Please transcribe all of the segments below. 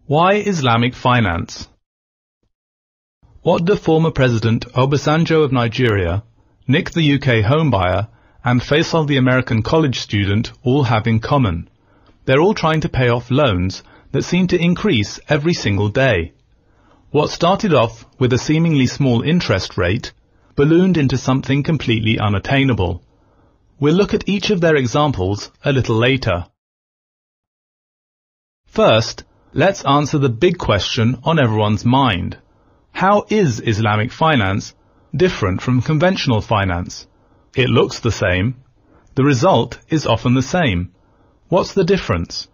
Why Islamic finance? What do former President Obasanjo of Nigeria, Nick the UK homebuyer, and Faisal the American college student all have in common? They're all trying to pay off loans that seem to increase every single day. What started off with a seemingly small interest rate ballooned into something completely unattainable. We'll look at each of their examples a little later. First, let's answer the big question on everyone's mind. How is Islamic finance different from conventional finance? It looks the same. The result is often the same. What's the difference?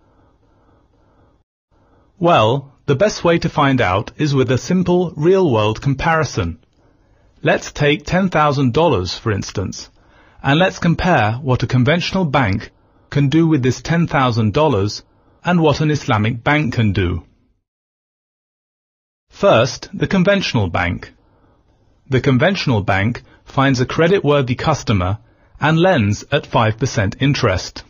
Well, the best way to find out is with a simple real-world comparison. Let's take $10,000 for instance, and let's compare what a conventional bank can do with this $10,000 and what an Islamic bank can do. First, the conventional bank. The conventional bank finds a credit-worthy customer and lends at 5% interest.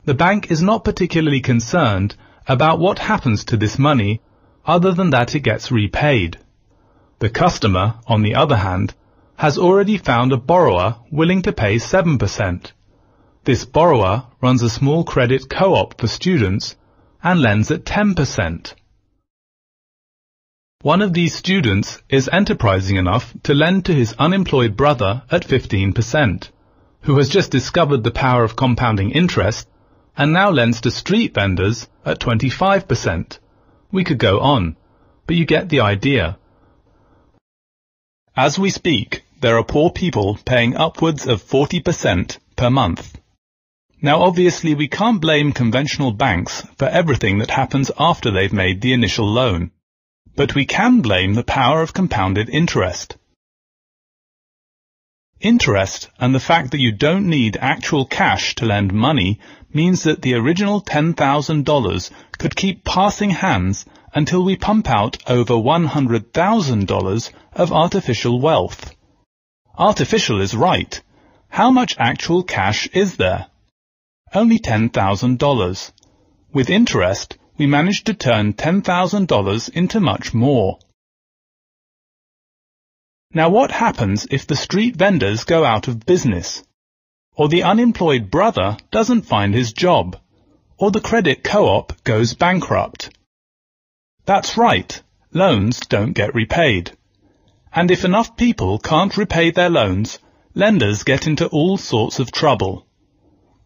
The bank is not particularly concerned about what happens to this money other than that it gets repaid. The customer, on the other hand, has already found a borrower willing to pay 7%. This borrower runs a small credit co-op for students and lends at 10%. One of these students is enterprising enough to lend to his unemployed brother at 15%, who has just discovered the power of compounding interest and now lends to street vendors at 25%. We could go on, but you get the idea. As we speak, there are poor people paying upwards of 40% per month. Now obviously we can't blame conventional banks for everything that happens after they've made the initial loan, but we can blame the power of compounded interest. Interest and the fact that you don't need actual cash to lend money means that the original $10,000 could keep passing hands until we pump out over $100,000 of artificial wealth. Artificial is right. How much actual cash is there? Only $10,000. With interest, we managed to turn $10,000 into much more. Now what happens if the street vendors go out of business? Or the unemployed brother doesn't find his job? Or the credit co-op goes bankrupt? That's right, loans don't get repaid. And if enough people can't repay their loans, lenders get into all sorts of trouble.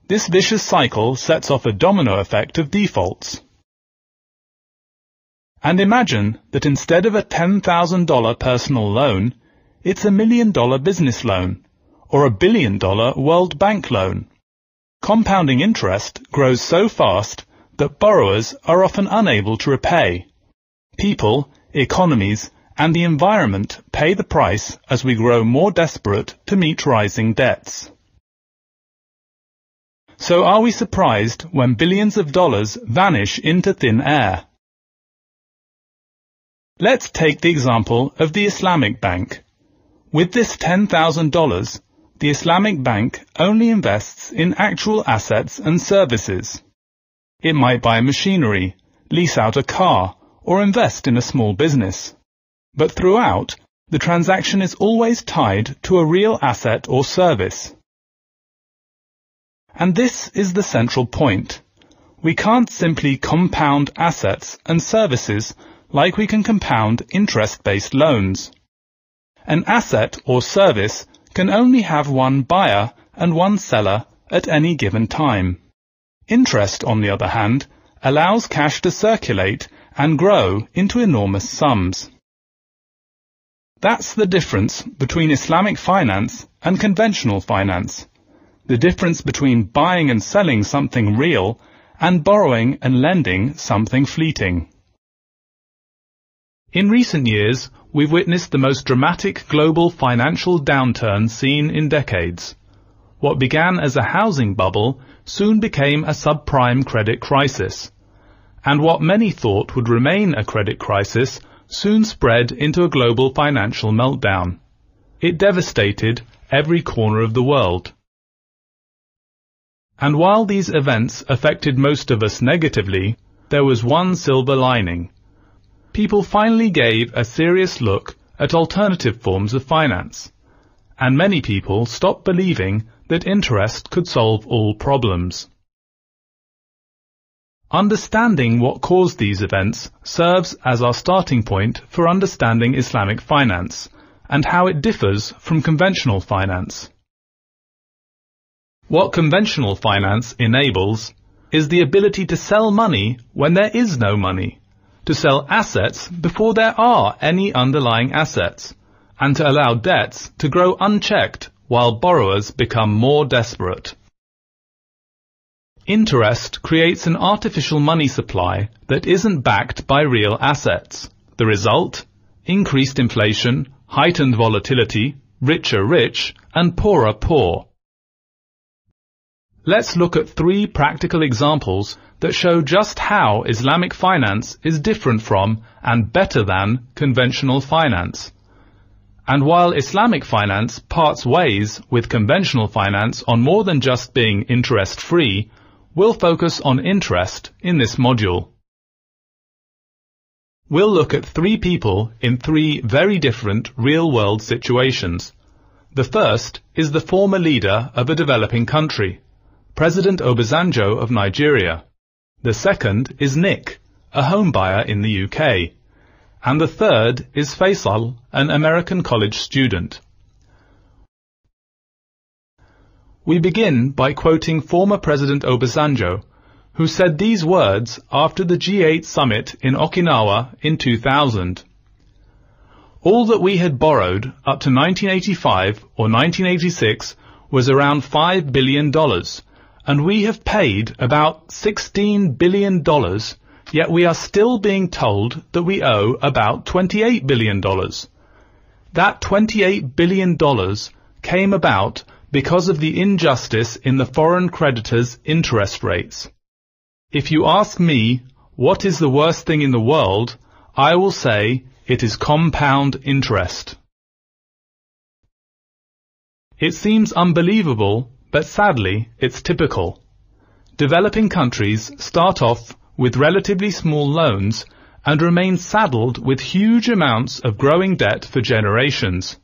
This vicious cycle sets off a domino effect of defaults. And imagine that instead of a $10,000 personal loan, it's $1 million business loan, or a $1 billion World Bank loan. Compounding interest grows so fast that borrowers are often unable to repay. People, economies, and the environment pay the price as we grow more desperate to meet rising debts. So are we surprised when billions of dollars vanish into thin air? Let's take the example of the Islamic Bank. With this $10,000, the Islamic Bank only invests in actual assets and services. It might buy machinery, lease out a car, or invest in a small business. But throughout, the transaction is always tied to a real asset or service. And this is the central point. We can't simply compound assets and services like we can compound interest-based loans. An asset or service can only have one buyer and one seller at any given time. Interest, on the other hand, allows cash to circulate and grow into enormous sums. That's the difference between Islamic finance and conventional finance. The difference between buying and selling something real and borrowing and lending something fleeting. In recent years, we've witnessed the most dramatic global financial downturn seen in decades. What began as a housing bubble soon became a subprime credit crisis. And what many thought would remain a credit crisis soon spread into a global financial meltdown. It devastated every corner of the world. And while these events affected most of us negatively, there was one silver lining. People finally gave a serious look at alternative forms of finance, and many people stopped believing that interest could solve all problems. Understanding what caused these events serves as our starting point for understanding Islamic finance and how it differs from conventional finance. What conventional finance enables is the ability to sell money when there is no money, to sell assets before there are any underlying assets, and to allow debts to grow unchecked while borrowers become more desperate. Interest creates an artificial money supply that isn't backed by real assets. The result? Increased inflation, heightened volatility, richer rich, and poorer poor. Let's look at 3 practical examples that show just how Islamic finance is different from and better than conventional finance. And while Islamic finance parts ways with conventional finance on more than just being interest-free, we'll focus on interest in this module. We'll look at 3 people in 3 very different real-world situations. The first is the former leader of a developing country, President Obasanjo of Nigeria. The second is Nick, a home buyer in the UK. And the third is Faisal, an American college student. We begin by quoting former President Obasanjo, who said these words after the G8 summit in Okinawa in 2000. All that we had borrowed up to 1985 or 1986 was around $5 billion, and we have paid about $16 billion, yet we are still being told that we owe about $28 billion. That $28 billion came about because of the injustice in the foreign creditors' interest rates. If you ask me, what is the worst thing in the world, I will say it is compound interest. It seems unbelievable, but sadly, it's typical. Developing countries start off with relatively small loans and remain saddled with huge amounts of growing debt for generations.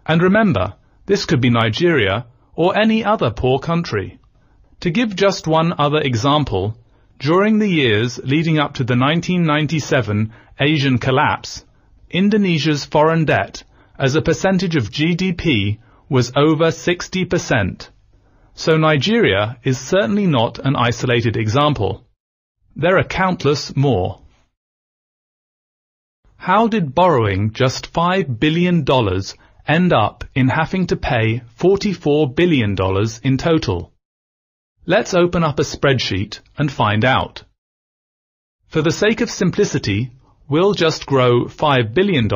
And remember, this could be Nigeria or any other poor country. To give just one other example, during the years leading up to the 1997 Asian collapse, Indonesia's foreign debt as a percentage of GDP was over 60%. So Nigeria is certainly not an isolated example. There are countless more. How did borrowing just $5 billion end up in having to pay $44 billion in total? Let's open up a spreadsheet and find out. For the sake of simplicity, we'll just grow $5 billion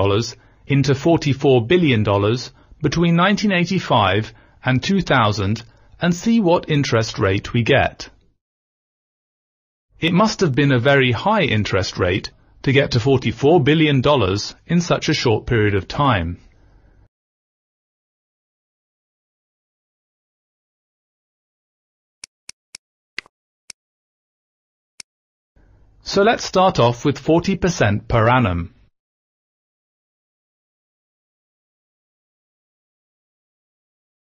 into $44 billion between 1985 and 2000 and see what interest rate we get. It must have been a very high interest rate to get to $44 billion in such a short period of time. So let's start off with 40% per annum.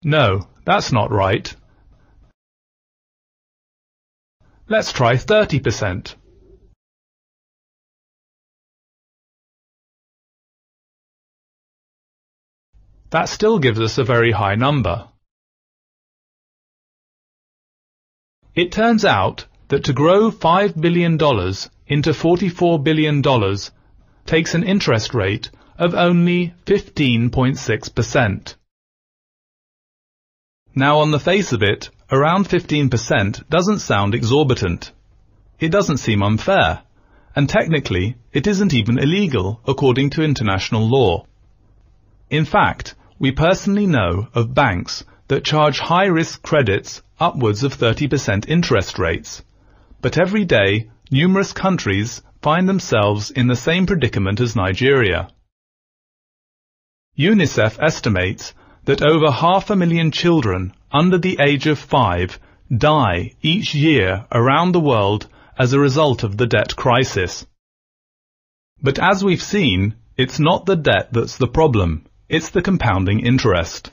No, that's not right. Let's try 30%. That still gives us a very high number. It turns out that to grow $5 billion into $44 billion takes an interest rate of only 15.6%. Now, on the face of it, around 15% doesn't sound exorbitant. It doesn't seem unfair, and technically it isn't even illegal according to international law. In fact, we personally know of banks that charge high-risk credits upwards of 30% interest rates. But every day, numerous countries find themselves in the same predicament as Nigeria. UNICEF estimates that over 500,000 children under the age of 5 die each year around the world as a result of the debt crisis. But as we've seen, it's not the debt that's the problem, it's the compounding interest.